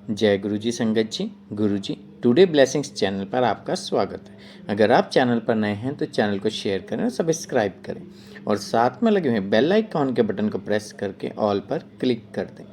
जय गुरु जी संगत जी। गुरु जी today blessings channel पर आपका स्वागत है। अगर आप चैनल पर नए हैं तो चैनल को शेयर करें और सब्सक्राइब करें और साथ में लगे हुए बेल आइकॉन के बटन को प्रेस करके ऑल पर क्लिक कर दें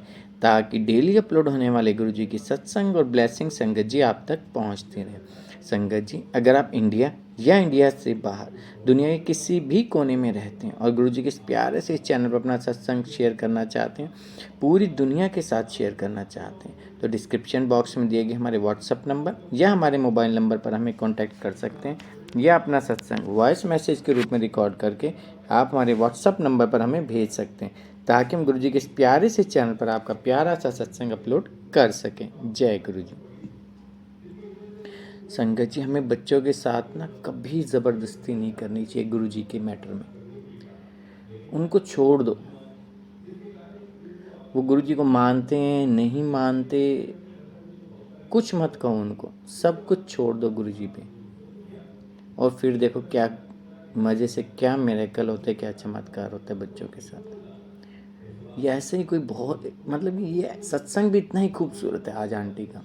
ताकि डेली अपलोड होने वाले गुरु जी की सत्संग और ब्लेसिंग संगत जी आप तक पहुंचती रहे। संगत जी, अगर आप इंडिया या इंडिया से बाहर दुनिया के किसी भी कोने में रहते हैं और गुरु जी के इस प्यारे से इस चैनल पर अपना सत्संग शेयर करना चाहते हैं, पूरी दुनिया के साथ शेयर करना चाहते हैं, तो डिस्क्रिप्शन बॉक्स में दिए गए हमारे व्हाट्सअप नंबर या हमारे मोबाइल नंबर पर हमें कांटेक्ट कर सकते हैं या अपना सत्संग वॉइस मैसेज के रूप में रिकॉर्ड करके आप हमारे व्हाट्सअप नंबर पर हमें भेज सकते हैं ताकि हम गुरु जी के इस प्यारे से चैनल पर आपका प्यारा सा सत्संग अपलोड कर सकें। जय गुरु जी। संगत जी, हमें बच्चों के साथ ना कभी ज़बरदस्ती नहीं करनी चाहिए गुरु जी के मैटर में। उनको छोड़ दो, वो गुरु जी को मानते हैं नहीं मानते कुछ मत कहो उनको, सब कुछ छोड़ दो गुरु जी पे और फिर देखो क्या मज़े से क्या मिरेकल होते, क्या चमत्कार होता है बच्चों के साथ। ये ऐसे ही कोई बहुत मतलब ये सत्संग भी इतना ही खूबसूरत है आज आंटी का,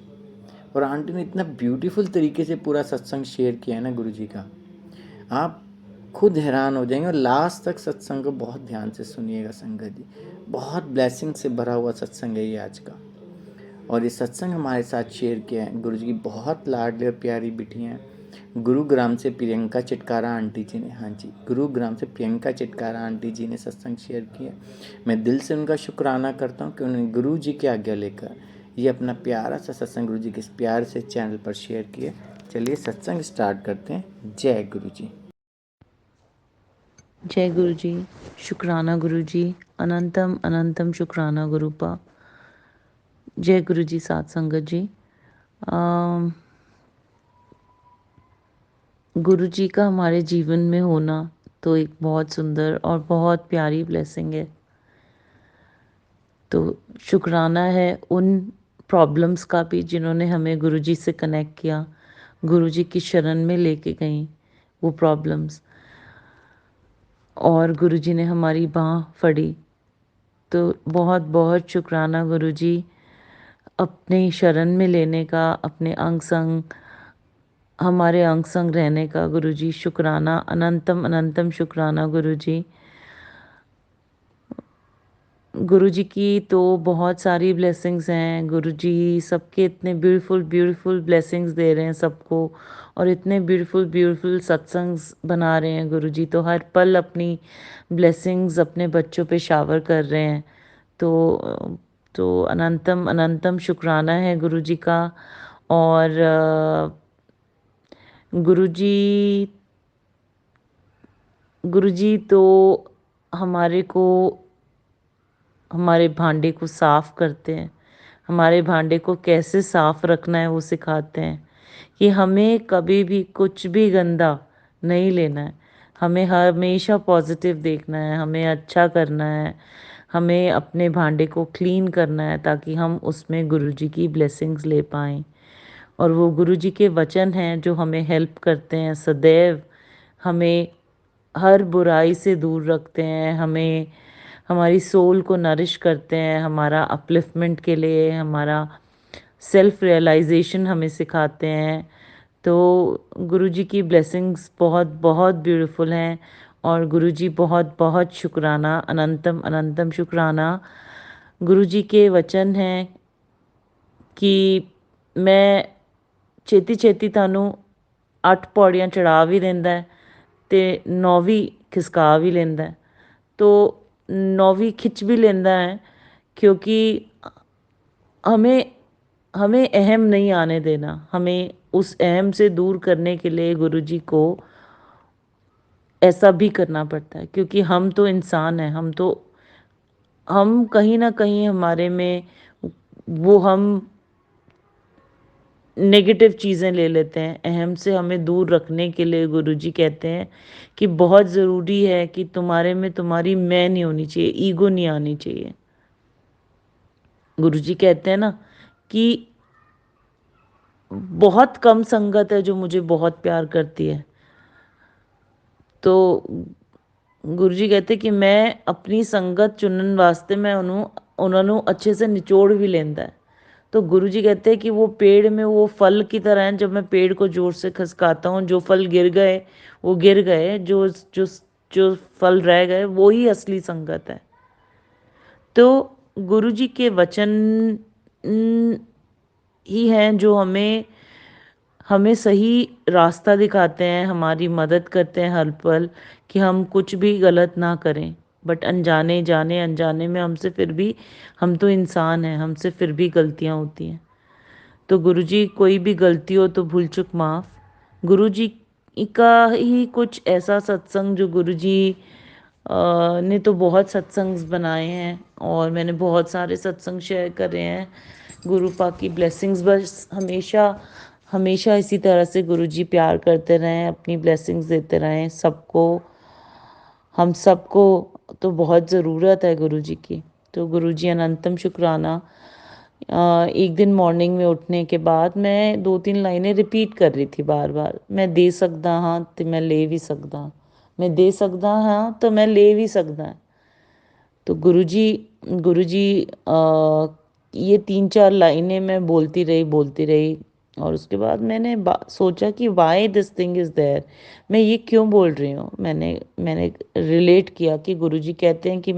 और आंटी ने इतना ब्यूटीफुल तरीके से पूरा सत्संग शेयर किया है ना गुरु जी का, आप खुद हैरान हो जाएंगे। और लास्ट तक सत्संग को बहुत ध्यान से सुनिएगा संगत जी, बहुत ब्लेसिंग से भरा हुआ सत्संग है ये आज का। और ये सत्संग हमारे साथ शेयर किया है गुरु जी की बहुत लाडली और प्यारी बिटियाँ हैं गुरुग्राम से प्रियंका चिटकारा आंटी जी ने। हाँ जी, गुरुग्राम से प्रियंका चिटकारा आंटी जी ने सत्संग शेयर किया। मैं दिल से उनका शुक्राना करता हूँ कि उन्होंने गुरु जी की आज्ञा लेकर ये अपना प्यारा सा सत्संग गुरु जी के इस प्यार से चैनल पर शेयर किया। चलिए सत्संग स्टार्ट करते हैं। जय गुरु जी। जय गुरु जी। शुक्राना गुरु जी, अनंतम अनंतम शुक्राना गुरुपा। जय गुरु जी। साथ संगत जी, गुरु जी का हमारे जीवन में होना तो एक बहुत सुंदर और बहुत प्यारी ब्लेसिंग है। तो शुक्राना है उन प्रॉब्लम्स का भी जिन्होंने हमें गुरु जी से कनेक्ट किया, गुरु जी की शरण में लेके गई वो प्रॉब्लम्स, और गुरु जी ने हमारी बाँह फड़ी। तो बहुत बहुत शुक्राना गुरु जी, अपने शरण में लेने का, अपने अंग संग हमारे अंग संग रहने का। गुरु जी शुक्राना, अनंतम अनंतम शुक्राना गुरु जी। गुरु जी की तो बहुत सारी ब्लेसिंग्स हैं। गुरु जी सबके इतने ब्यूटीफुल ब्यूटीफुल ब्लेसिंग्स दे रहे हैं सबको, और इतने ब्यूटीफुल ब्यूटीफुल सत्संग्स बना रहे हैं गुरु जी। तो हर पल अपनी ब्लेसिंग्स अपने बच्चों पे शावर कर रहे हैं। तो अनंतम अनंतम शुक्राना है गुरु जी का। और गुरु जी तो हमारे को हमारे भांडे को साफ करते हैं। हमारे भांडे को कैसे साफ रखना है वो सिखाते हैं कि हमें कभी भी कुछ भी गंदा नहीं लेना है। हमें हमेशा पॉजिटिव देखना है, हमें अच्छा करना है, हमें अपने भांडे को क्लीन करना है ताकि हम उसमें गुरु जी की ब्लेसिंग्स ले पाएँ। और वो गुरु जी के वचन हैं जो हमें हेल्प करते हैं सदैव, हमें हर बुराई से दूर रखते हैं, हमें हमारी सोल को नरिश करते हैं, हमारा अपलिफ्टमेंट के लिए, हमारा सेल्फ रियलाइजेशन हमें सिखाते हैं। तो गुरुजी की ब्लेसिंग्स बहुत बहुत ब्यूटीफुल हैं, और गुरुजी बहुत बहुत शुक्राना, अनंतम अनंतम शुक्राना। गुरुजी के वचन हैं कि मैं ਛੇਤੀ ਛੇਤੀ ਤੁਹਾਨੂੰ 8 ਪੌੜੀਆਂ ਚੜ੍ਹਾ ਵੀ ਦਿੰਦਾ ਹੈ ਅਤੇ 9ਵੀਂ ਖਿਸਕਾ ਵੀ ਲੈਂਦਾ ਹੈ। तो 9वीं खिंच भी लेता है, क्योंकि हमें हमें अहम नहीं आने देना। हमें उस अहम से दूर करने के लिए गुरु जी को ऐसा भी करना पड़ता है, क्योंकि हम तो इंसान हैं। हम कहीं ना कहीं हमारे में वो हम नेगेटिव चीज़ें ले लेते हैं। अहम से हमें दूर रखने के लिए गुरुजी कहते हैं कि बहुत ज़रूरी है कि तुम्हारे में तुम्हारी मैं नहीं होनी चाहिए, ईगो नहीं आनी चाहिए। गुरुजी कहते हैं ना कि बहुत कम संगत है जो मुझे बहुत प्यार करती है। तो गुरुजी कहते कि मैं अपनी संगत चुनन वास्ते मैं उन्होंने अच्छे से निचोड़ भी लेंदा है। तो गुरुजी कहते हैं कि वो पेड़ में वो फल की तरह है, जब मैं पेड़ को जोर से खसकाता हूँ, जो फल गिर गए वो गिर गए, जो जो जो फल रह गए वो ही असली संगत है। तो गुरुजी के वचन ही हैं जो हमें हमें सही रास्ता दिखाते हैं, हमारी मदद करते हैं हर पल कि हम कुछ भी गलत ना करें। बट अनजाने जाने अनजाने में हमसे फिर भी, हम तो इंसान हैं, हमसे फिर भी गलतियां होती हैं। तो गुरुजी कोई भी गलती हो तो भूल चूक माफ़। गुरुजी का ही कुछ ऐसा सत्संग जो गुरुजी ने तो बहुत सत्संग बनाए हैं और मैंने बहुत सारे सत्संग शेयर करे हैं। गुरु पाक की ब्लेसिंग्स बस हमेशा हमेशा इसी तरह से गुरुजी प्यार करते रहें, अपनी ब्लेसिंग्स देते रहें सबको। हम सबको तो बहुत ज़रूरत है गुरुजी की। तो गुरुजी अनंतम शुक्राना। एक दिन मॉर्निंग में उठने के बाद मैं 2-3 लाइनें रिपीट कर रही थी बार बार। मैं दे सकदा हाँ तो मैं ले भी सकदा, मैं दे सकदा हाँ तो मैं ले भी सकदा। तो गुरुजी गुरुजी ये 3-4 लाइनें मैं बोलती रही और उसके बाद मैंने सोचा कि why this thing is there, मैं ये क्यों बोल रही हूँ। मैंने मैंने रिलेट किया कि गुरुजी कहते हैं कि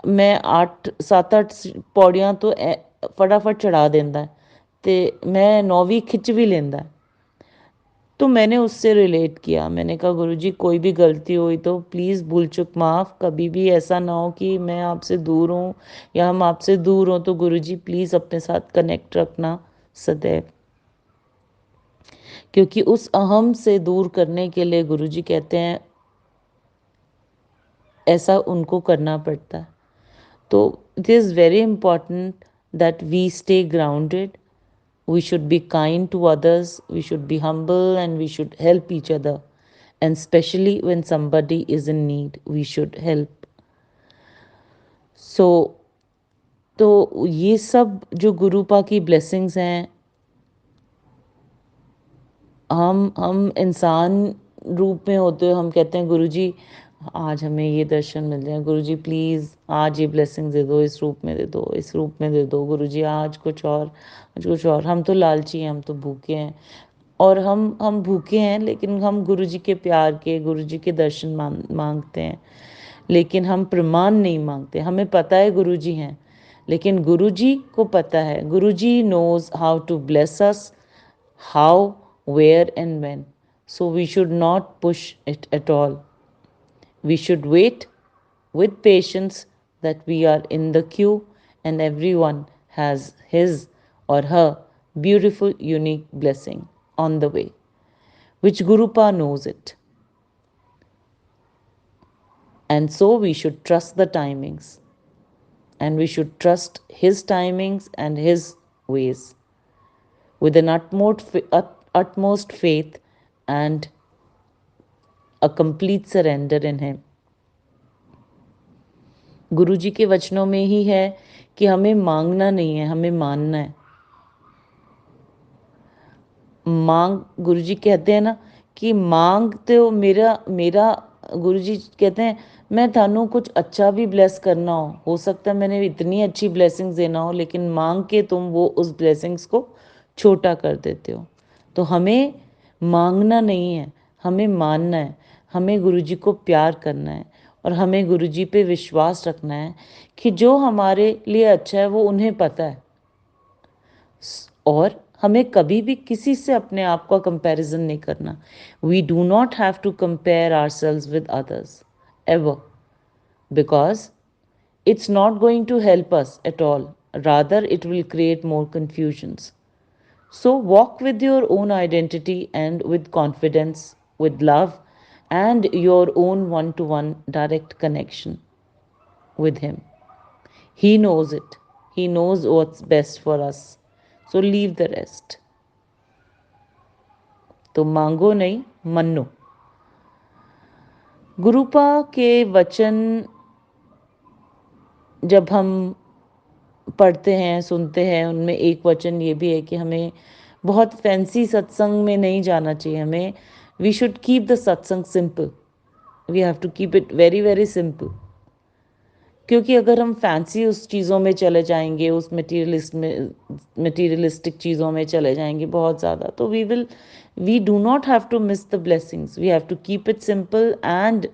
मैं 8 7 8 पौड़ियाँ तो फटाफट चढ़ा देंदा है ते मैं 9वीं खिच भी लेंदा है। तो मैंने उससे रिलेट किया। मैंने कहा गुरुजी कोई भी गलती हुई तो प्लीज़ भूल चूक माफ़। कभी भी ऐसा ना हो कि मैं आपसे दूर हूँ या हम आपसे दूर हों, तो गुरुजी प्लीज़ अपने साथ कनेक्ट रखना सदैव। क्योंकि उस अहम से दूर करने के लिए गुरुजी कहते हैं ऐसा उनको करना पड़ता है। तो it is very important that we stay grounded, we should be kind to others, we should be humble, and we should help each other, and especially when somebody is in need we should help. So तो ये सब जो गुरुपा की blessings हैं, हम इंसान रूप में होते हुए हम कहते हैं गुरुजी आज हमें ये दर्शन मिल जाए, गुरुजी प्लीज़ आज ये ब्लेसिंग दे दो, इस रूप में दे दो, इस रूप में दे दो गुरुजी, आज कुछ और, आज कुछ और। हम तो लालची हैं, हम तो भूखे हैं, और हम भूखे हैं, लेकिन हम गुरुजी के प्यार के, गुरुजी के दर्शन मांगते हैं, लेकिन हम प्रमाण नहीं मांगते। हमें पता है गुरुजी हैं, लेकिन गुरुजी को पता है, Guruji knows how to bless us, how, where, and when. So we should not push it at all. We should wait with patience that we are in the queue and everyone has his or her beautiful, unique blessing on the way, which Gurupa knows it. And so we should trust the timings, and we should trust his timings and his ways with an utmost faith and a complete surrender in him. गुरुजी के वचनों में ही है कि हमें मांगना नहीं है, हमें मानना है। मांग, गुरुजी कहते हैं ना कि मांगते हो मेरा मेरा गुरुजी कहते हैं मैं थानू कुछ अच्छा भी ब्लेस करना हो सकता है मैंने इतनी अच्छी ब्लेसिंग्स देना हो, लेकिन मांग के तुम वो उस ब्लेसिंग्स को छोटा कर देते हो। तो हमें मांगना नहीं है, हमें मानना है, हमें गुरुजी को प्यार करना है, और हमें गुरुजी पे विश्वास रखना है कि जो हमारे लिए अच्छा है वो उन्हें पता है। और हमें कभी भी किसी से अपने आप का कंपैरिजन नहीं करना। We do not have to compare ourselves with others ever, because it's not going to help us at all. Rather, it will create more confusions. So, walk with your own identity and with confidence, with love, and your own one to one direct connection with Him. He knows it, He knows what's best for us. So, leave the rest. तो मांगो नहीं, मन्नो। गुरुपा के वचन जब हम पढ़ते हैं, सुनते हैं, उनमें एक वचन ये भी है कि हमें बहुत फैंसी सत्संग में नहीं जाना चाहिए। हमें we should keep the satsang simple, we have to keep it very very simple. क्योंकि अगर हम फैंसी उस चीज़ों में चले जाएंगे, उस मटीरियलिस्टिक चीज़ों में चले जाएंगे बहुत ज़्यादा, तो we do not have to miss the blessings, we have to keep it simple and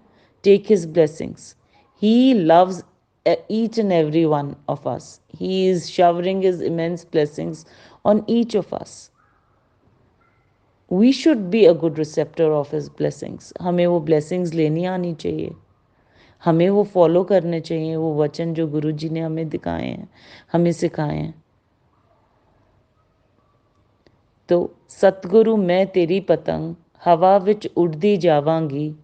take his blessings. He loves each and every one of us. He is showering his immense blessings on each of us. We should be a good receptor of his blessings. हमें वो blessings लेनी आनी चाहिए, हमें वो follow करने चाहिए, वो वचन जो गुरु जी ने हमें दिखाए हैं, हमें सिखाए हैं. तो सतगुरु मैं तेरी पतंग हवा विच उड़दी जावांगी,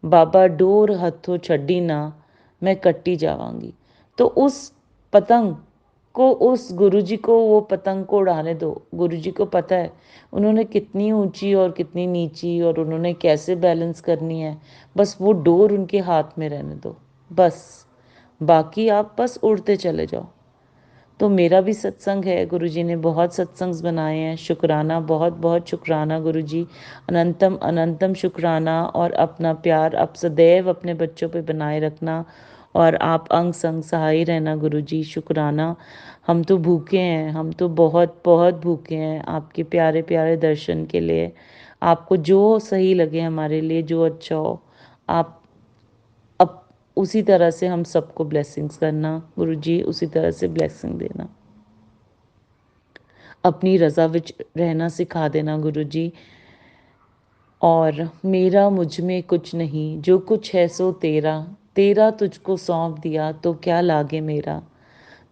बाबा डोर हथों छड्डी ना मैं कट्टी जावांगी. तो उस पतंग को, उस गुरु जी को वो पतंग को उड़ाने दो. गुरु जी को पता है उन्होंने कितनी ऊंची और कितनी नीची और उन्होंने कैसे बैलेंस करनी है. बस वो डोर उनके हाथ में रहने दो, बस. बाकी आप बस उड़ते चले जाओ. तो मेरा भी सत्संग है, गुरु जी ने बहुत सत्संग बनाए हैं. शुक्राना, बहुत बहुत शुक्राना गुरु जी. अनंतम अनंतम शुक्राना. और अपना प्यार आप सदैव अपने बच्चों पे बनाए रखना और आप अंग संग सहाय रहना गुरु जी. शुक्राना. हम तो भूखे हैं, हम तो बहुत बहुत भूखे हैं आपके प्यारे प्यारे दर्शन के लिए. आपको जो सही लगे हमारे लिए, जो अच्छा हो, आप अब उसी तरह से हम सबको ब्लेसिंग्स करना गुरु जी, उसी तरह से ब्लेसिंग देना. अपनी रज़ा विच रहना सिखा देना गुरु जी. और मेरा मुझ में कुछ नहीं, जो कुछ है सो तेरा, तेरा तुझको सौंप दिया तो क्या लागे मेरा.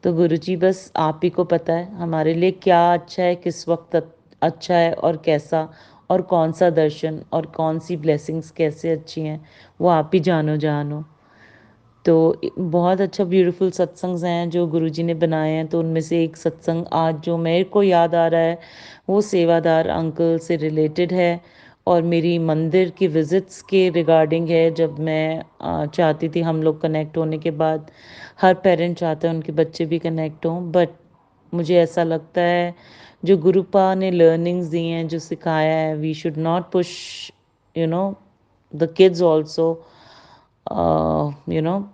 तो गुरु जी बस आप ही को पता है हमारे लिए क्या अच्छा है, किस वक्त अच्छा है और कैसा, और कौन सा दर्शन और कौन सी ब्लेसिंग्स कैसे अच्छी हैं, वो आप ही जानो जानो. तो बहुत अच्छा ब्यूटीफुल सत्संग हैं जो गुरुजी ने बनाए हैं. तो उनमें से एक सत्संग आज जो मेरे को याद आ रहा है वो सेवादार अंकल से रिलेटेड है और मेरी मंदिर की विज़िट्स के रिगार्डिंग है. जब मैं चाहती थी, हम लोग कनेक्ट होने के बाद हर पेरेंट चाहता है उनके बच्चे भी कनेक्ट हों, बट मुझे ऐसा लगता है जो गुरुपा ने लर्निंग्स दी हैं, जो सिखाया है, we should not push you know the kids also. You know,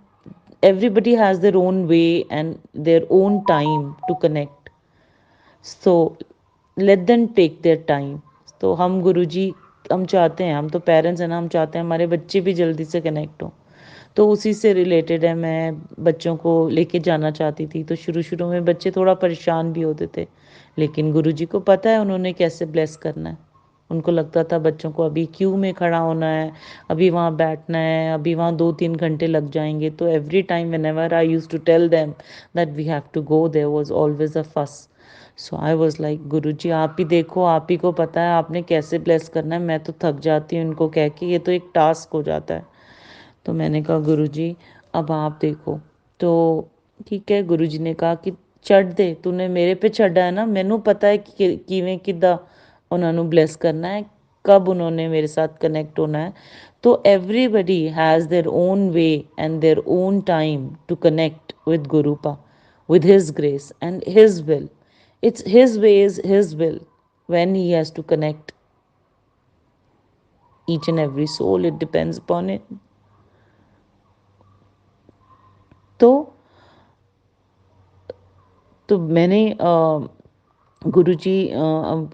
everybody has their own way and their own time to connect. So let them take their time. तो हम गुरुजी, हम चाहते हैं, हम तो पेरेंट्स हैं ना, हम चाहते हैं हमारे बच्चे भी जल्दी से कनेक्ट हों. तो उसी से रिलेटेड है, मैं बच्चों को लेके जाना चाहती थी. तो शुरू शुरू में बच्चे थोड़ा परेशान भी होते थे, लेकिन गुरुजी को पता है उन्होंने कैसे ब्लेस करना है. उनको लगता था बच्चों को अभी क्यू में खड़ा होना है, अभी वहाँ बैठना है, अभी वहाँ 2-3 घंटे लग जाएंगे. तो every time whenever I use to tell them that we have to go, there was always a fuss. So I was like गुरु जी आप ही देखो, आप ही को पता है आपने कैसे ब्लेस करना है. मैं तो थक जाती हूँ इनको कह के, ये तो एक टास्क हो जाता है. तो मैंने कहा गुरु जी अब आप देखो. तो ठीक है, गुरु जी ने कहा कि छड़ दे, तूने मेरे पे छड़ा है ना, मैनू पता है कि किवें किदा उन्होंने ब्लेस करना है, कब उन्होंने मेरे साथ कनेक्ट होना है. तो everybody has their own way and their own time to connect with गुरुपा, with his grace and his will. It's his way, is his will when he has to connect each and every soul. It depends upon it. तो मैंने गुरुजी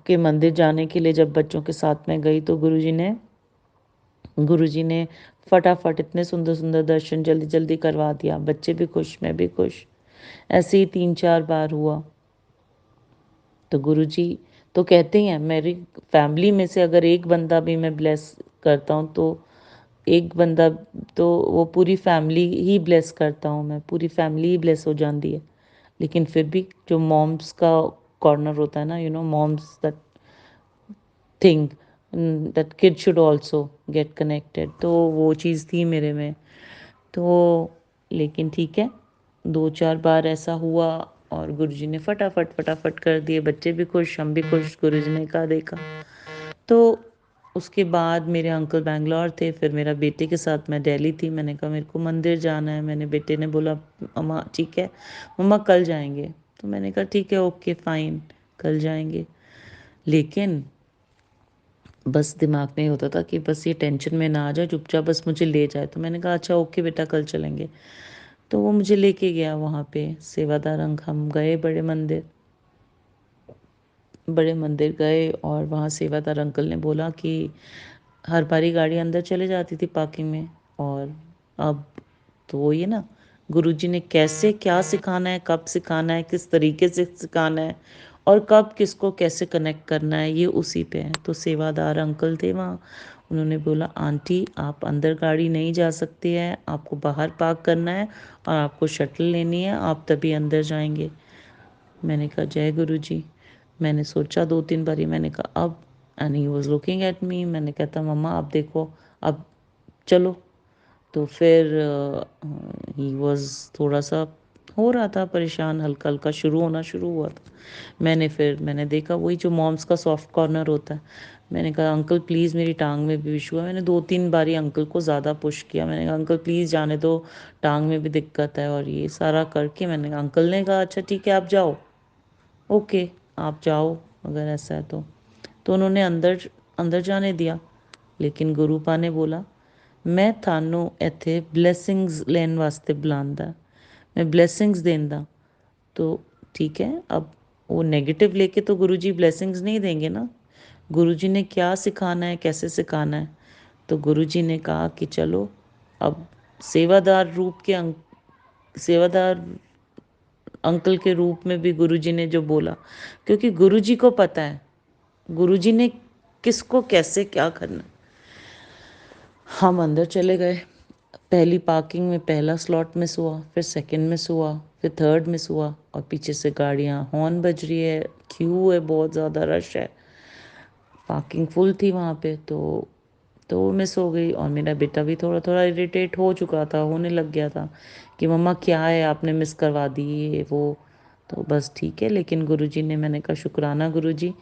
के मंदिर जाने के लिए जब बच्चों के साथ में गई, तो गुरुजी ने फटाफट इतने सुंदर सुंदर दर्शन जल्दी जल्दी करवा दिया. बच्चे भी खुश, मैं भी खुश. ऐसे ही 3-4 बार हुआ. तो गुरुजी तो कहते हैं मेरी फैमिली में से अगर एक बंदा भी मैं ब्लेस करता हूँ, तो एक बंदा, तो वो पूरी फैमिली ही ब्लेस करता हूँ मैं, पूरी फैमिली ही ब्लेस हो जाती है. लेकिन फिर भी जो मॉम्स का कॉर्नर होता है ना, moms that think that kid should also get connected, तो वो चीज़ थी मेरे में. तो लेकिन ठीक है, 2-4 बार ऐसा हुआ और गुरुजी ने फटाफट फटाफट कर दिए. बच्चे भी खुश, हम भी खुश. गुरुजी ने कहा देखा. तो उसके बाद मेरे अंकल बैंगलोर थे, फिर मेरा बेटे के साथ मैं दिल्ली थी. मैंने कहा मेरे को मंदिर जाना है. मैंने बेटे ने बोला मम्मा ठीक है मम्मा कल जाएंगे. तो मैंने कहा ठीक है, ओके फाइन, कल जाएंगे. लेकिन बस दिमाग में होता था कि बस ये टेंशन में ना आ जाए, चुपचाप बस मुझे ले जाए. तो मैंने कहा अच्छा ओके बेटा कल चलेंगे. तो वो मुझे लेके गया वहाँ पे सेवादार अंक। हम गए बड़े मंदिर गए और वहाँ सेवादार अंकल ने बोला कि हर बारी गाड़ी अंदर चले जाती थी पार्किंग में, और अब तो वो ये ना, गुरुजी ने कैसे क्या सिखाना है, कब सिखाना है, किस तरीके से सिखाना है और कब किसको कैसे कनेक्ट करना है, ये उसी पे है। तो सेवादार अंकल थे वहाँ, उन्होंने बोला आंटी आप अंदर गाड़ी नहीं जा सकती है, आपको बाहर पार्क करना है और आपको शटल लेनी है, आप तभी अंदर जाएंगे। मैंने कहा जय गुरु जी। मैंने सोचा 2-3 बारी, मैंने कहा अब, and he was looking at me. मैंने कहता मम्मा अब देखो, अब चलो। तो फिर ही वॉज थोड़ा सा हो रहा था परेशान, हल्का हल्का शुरू हुआ था। मैंने देखा वही जो मॉम्स का सॉफ्ट कॉर्नर होता है। मैंने कहा अंकल प्लीज़ मेरी टांग में भी इशू है। मैंने 2-3 बारी अंकल को ज़्यादा पुश किया। मैंने कहा अंकल प्लीज़ जाने दो, टांग में भी दिक्कत है। और ये सारा करके मैंने कहा, अंकल ने कहा अच्छा ठीक है आप जाओ, ओके आप जाओ अगर ऐसा है तो उन्होंने अंदर अंदर जाने दिया। लेकिन गुरुपा ने बोला मैं थानू ਇੱਥੇ ब्लैसिंग्स ਲੈਣ वास्ते बुलांदा, मैं ब्लैसिंग्स देंदा। तो ठीक है, अब वो नेगेटिव लेके तो गुरुजी ब्लेसिंग्स नहीं देंगे ना। गुरुजी ने क्या सिखाना है, कैसे सिखाना है। तो गुरुजी ने कहा कि चलो अब सेवादार रूप के सेवादार अंकल के रूप में भी गुरुजी ने जो बोला, क्योंकि गुरुजी को पता है गुरुजी ने किसको कैसे क्या करना। हम अंदर चले गए। पहली पार्किंग में पहला स्लॉट मिस हुआ, फिर सेकंड मिस हुआ, फिर थर्ड मिस हुआ, और पीछे से गाड़ियाँ हॉर्न बज रही है, क्यू है, बहुत ज़्यादा रश है, पार्किंग फुल थी वहाँ पे। तो वो मिस हो गई। और मेरा बेटा भी थोड़ा थोड़ा इरिटेट हो चुका था, होने लग गया था कि मम्मा क्या है आपने मिस करवा दी ये वो। तो बस ठीक है, लेकिन गुरुजी ने, मैंने कहा शुक्राना गुरुजी,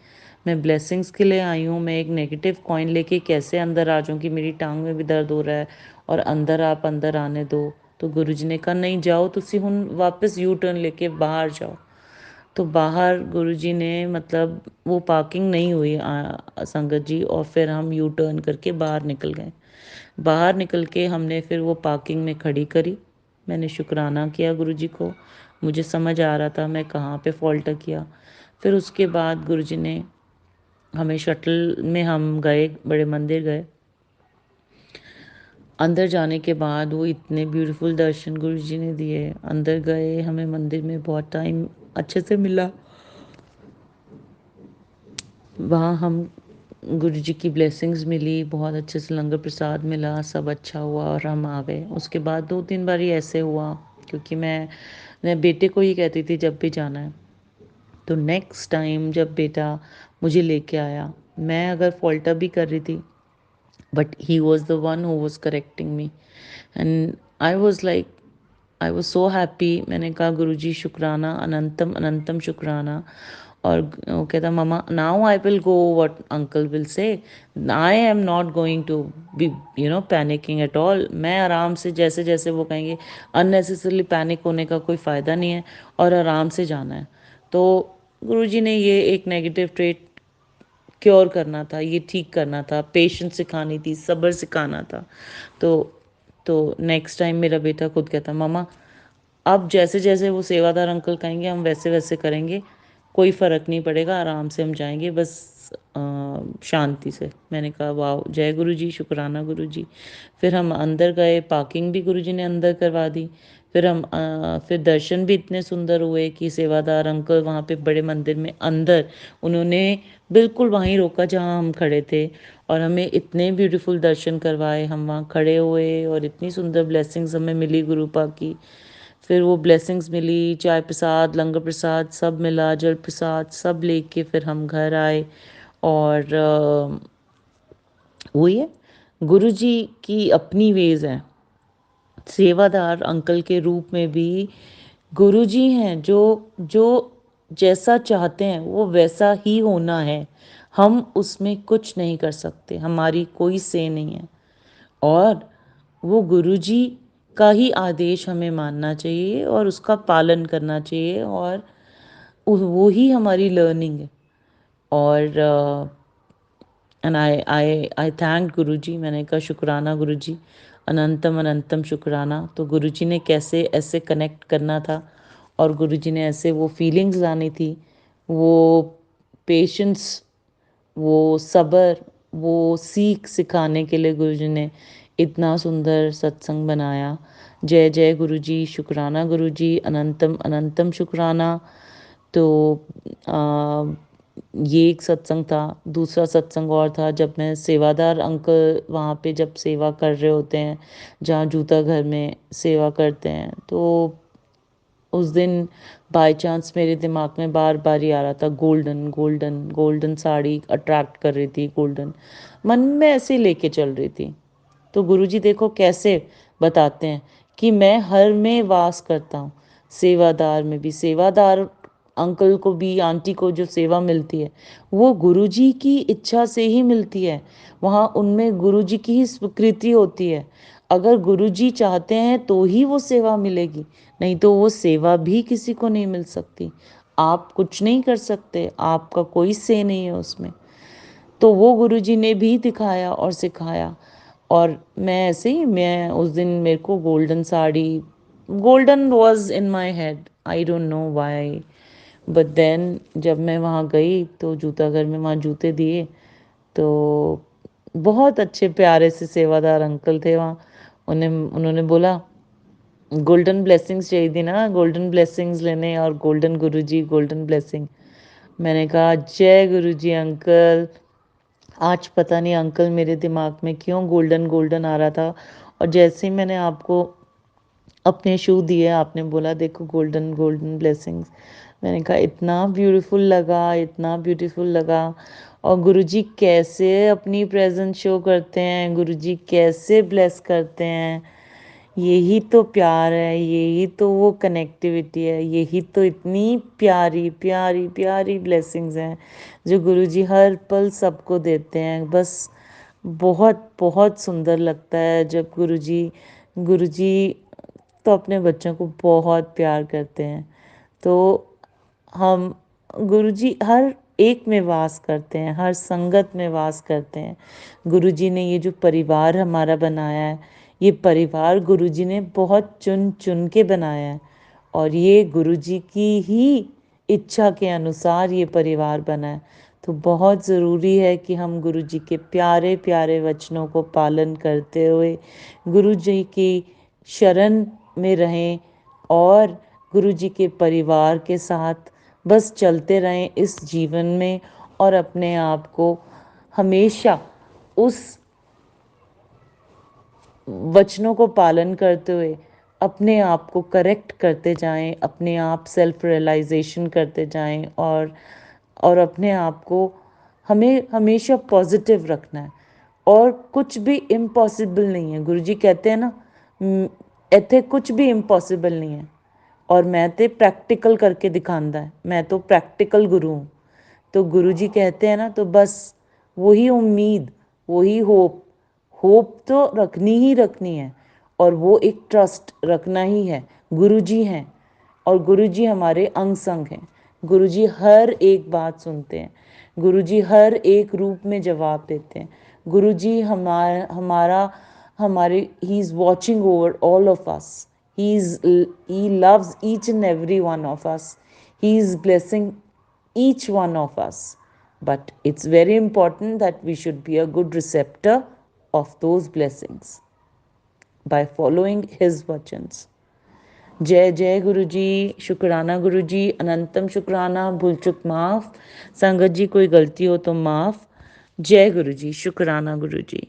मैं ब्लेसिंग्स के लिए आई हूँ, मैं एक नेगेटिव कॉइन लेके कैसे अंदर आ जाऊँ कि मेरी टांग में भी दर्द हो रहा है और अंदर आप अंदर आने दो। तो गुरुजी ने कहा नहीं जाओ तुसी हुन वापस यू टर्न लेके बाहर जाओ। तो बाहर गुरुजी ने, मतलब वो पार्किंग नहीं हुई संगत जी, और फिर हम यू टर्न करके बाहर निकल गए। बाहर निकल के हमने फिर वो पार्किंग में खड़ी करी। मैंने शुक्राना किया गुरुजी को, मुझे समझ आ रहा था मैं कहाँ पे फॉल्ट किया। फिर उसके बाद गुरुजी ने हमें शटल में, हम गए बड़े मंदिर गए। अंदर जाने के बाद वो इतने ब्यूटीफुल दर्शन गुरुजी ने दिए। अंदर गए, हमें मंदिर में बहुत टाइम अच्छे से मिला। वहाँ हम गुरु जी की ब्लेसिंग्स मिली, बहुत अच्छे से लंगर प्रसाद मिला, सब अच्छा हुआ और हम आ गए। उसके बाद 2-3 बारी ऐसे हुआ, क्योंकि मैं बेटे को ही कहती थी जब भी जाना है। तो नेक्स्ट टाइम जब बेटा मुझे लेके आया, मैं अगर फॉल्टा भी कर रही थी, but he was the one who was correcting me, and I was like, I was so happy. मैंने कहा गुरुजी शुक्राना, अनंतम अनंतम शुक्राना। और वो कहता mama now I will go what uncle will say, I am not going to be panicking at all. मैं आराम से, जैसे जैसे वो कहेंगे, अननेसेसरली पैनिक होने का कोई फ़ायदा नहीं है और आराम से जाना है। तो गुरुजी ने ये एक नेगेटिव ट्रेट क्योर करना था, ये ठीक करना था, पेशेंस सिखानी थी, सब्र सिखाना था। तो नेक्स्ट टाइम मेरा बेटा खुद कहता ममा अब जैसे जैसे वो सेवादार अंकल कहेंगे हम वैसे वैसे करेंगे, कोई फ़र्क नहीं पड़ेगा, आराम से हम जाएंगे, बस शांति से। मैंने कहा वाह जय गुरु जी, शुक्राना गुरु जी। फिर हम अंदर गए, पार्किंग भी गुरु जी ने अंदर करवा दी। फिर फिर दर्शन भी इतने सुंदर हुए कि सेवादार अंकल वहाँ पे बड़े मंदिर में अंदर, उन्होंने बिल्कुल वहीं रोका जहाँ हम खड़े थे, और हमें इतने ब्यूटीफुल दर्शन करवाए। हम वहाँ खड़े हुए और इतनी सुंदर ब्लेसिंग्स हमें मिली गुरुपा की। फिर वो ब्लेसिंग्स मिली, चाय प्रसाद, लंगर प्रसाद सब मिला, जल प्रसाद सब लेके फिर हम घर आए। और वही है, गुरु जी की अपनी वेज हैं। सेवादार अंकल के रूप में भी गुरुजी हैं, जो जो जैसा चाहते हैं वो वैसा ही होना है। हम उसमें कुछ नहीं कर सकते, हमारी कोई से नहीं है। और वो गुरुजी का ही आदेश हमें मानना चाहिए और उसका पालन करना चाहिए, और वो ही हमारी लर्निंग है। और एंड आई थैंक गुरुजी। मैंने कहा शुक्राना गुरुजी, अनंतम अनंतम शुक्राना। तो गुरुजी ने कैसे ऐसे कनेक्ट करना था और गुरुजी ने ऐसे वो फीलिंग्स लानी थी, वो पेशेंस, वो सब्र, वो सीख सिखाने के लिए गुरुजी ने इतना सुंदर सत्संग बनाया। जय जय गुरुजी, शुक्राना गुरुजी, अनंतम अनंतम शुक्राना। तो आ, ये एक सत्संग था। दूसरा सत्संग और था जब मैं सेवादार अंकल वहाँ पे जब सेवा कर रहे होते हैं, जहाँ जूता घर में सेवा करते हैं, तो उस दिन बाय चांस मेरे दिमाग में बार बार ही आ रहा था golden golden golden sari attract कर रही थी, गोल्डन मन में ऐसे ही लेके चल रही थी। तो गुरुजी देखो कैसे बताते हैं कि मैं हर में वास करता हूँ, सेवादार में भी। सेवादार अंकल को भी, आंटी को जो सेवा मिलती है वो गुरुजी की इच्छा से ही मिलती है। वहाँ उनमें गुरुजी की ही स्वीकृति होती है। अगर गुरुजी चाहते हैं तो ही वो सेवा मिलेगी, नहीं तो वो सेवा भी किसी को नहीं मिल सकती। आप कुछ नहीं कर सकते, आपका कोई से नहीं है उसमें। तो वो गुरुजी ने भी दिखाया और सिखाया। और मैं ऐसे ही, मैं उस दिन मेरे को golden sari, golden was in my head, I don't know why, but then जब मैं वहाँ गई तो जूता घर में वहाँ जूते दिए, तो बहुत अच्छे प्यारे से सेवादार अंकल थे वहाँ। उन्होंने बोला गोल्डन ब्लेसिंग्स चाहिए थी ना, गोल्डन ब्लेसिंग्स लेने, और गोल्डन गुरुजी गोल्डन ब्लेसिंग। मैंने कहा जय गुरुजी अंकल। आज पता नहीं अंकल मेरे दिमाग में क्यों गोल्डन गोल्डन आ रहा था, और जैसे ही मैंने आपको अपने शू दिए, आपने बोला देखो गोल्डन गोल्डन ब्लेसिंग्स, मैंने कहा इतना ब्यूटीफुल लगा, इतना ब्यूटीफुल लगा। और गुरुजी कैसे अपनी प्रेजेंस शो करते हैं, गुरुजी कैसे ब्लेस करते हैं, यही तो प्यार है, यही तो वो कनेक्टिविटी है, यही तो इतनी प्यारी प्यारी प्यारी ब्लेसिंग्स हैं जो गुरुजी हर पल सबको देते हैं। बस बहुत बहुत सुंदर लगता है जब गुरुजी तो अपने बच्चों को बहुत प्यार करते हैं। तो हम गुरुजी हर एक में वास करते हैं, हर संगत में वास करते हैं। गुरुजी ने ये जो परिवार हमारा बनाया है, ये परिवार गुरुजी ने बहुत चुन चुन के बनाया है, और ये गुरुजी की ही इच्छा के अनुसार ये परिवार बना है। तो बहुत ज़रूरी है कि हम गुरुजी के प्यारे प्यारे वचनों को पालन करते हुए गुरुजी की शरण में रहें, और गुरुजी के परिवार के साथ बस चलते रहें इस जीवन में, और अपने आप को हमेशा उस वचनों को पालन करते हुए अपने आप को करेक्ट करते जाएं, अपने आप सेल्फ रियलाइजेशन करते जाएं, और अपने आप को हमें हमेशा पॉजिटिव रखना है। और कुछ भी इम्पॉसिबल नहीं है, गुरुजी कहते हैं ना, इत्थे कुछ भी इम्पॉसिबल नहीं है। और मैं तो प्रैक्टिकल करके दिखांदा है, मैं तो प्रैक्टिकल गुरु हूँ। तो गुरुजी कहते हैं ना, तो बस वही उम्मीद, वही होप, होप तो रखनी ही रखनी है, और वो एक ट्रस्ट रखना ही है। गुरुजी हैं, और गुरुजी हमारे अंग संग हैं। गुरुजी हर एक बात सुनते हैं, गुरुजी हर एक रूप में जवाब देते हैं। गुरुजी हमारा हमारा हमारे he is watching over all of us, he loves each and every one of us, he is blessing each one of us, but it's very important that we should be a good receptor of those blessings by following his vachans. जय जय गुरु जी, शुक्राना गुरु जी, अनंतम शुक्राना। भूल चुक माफ, संगत जी कोई गलती हो तो माफ। जय गुरु जी, शुक्राना गुरु जी।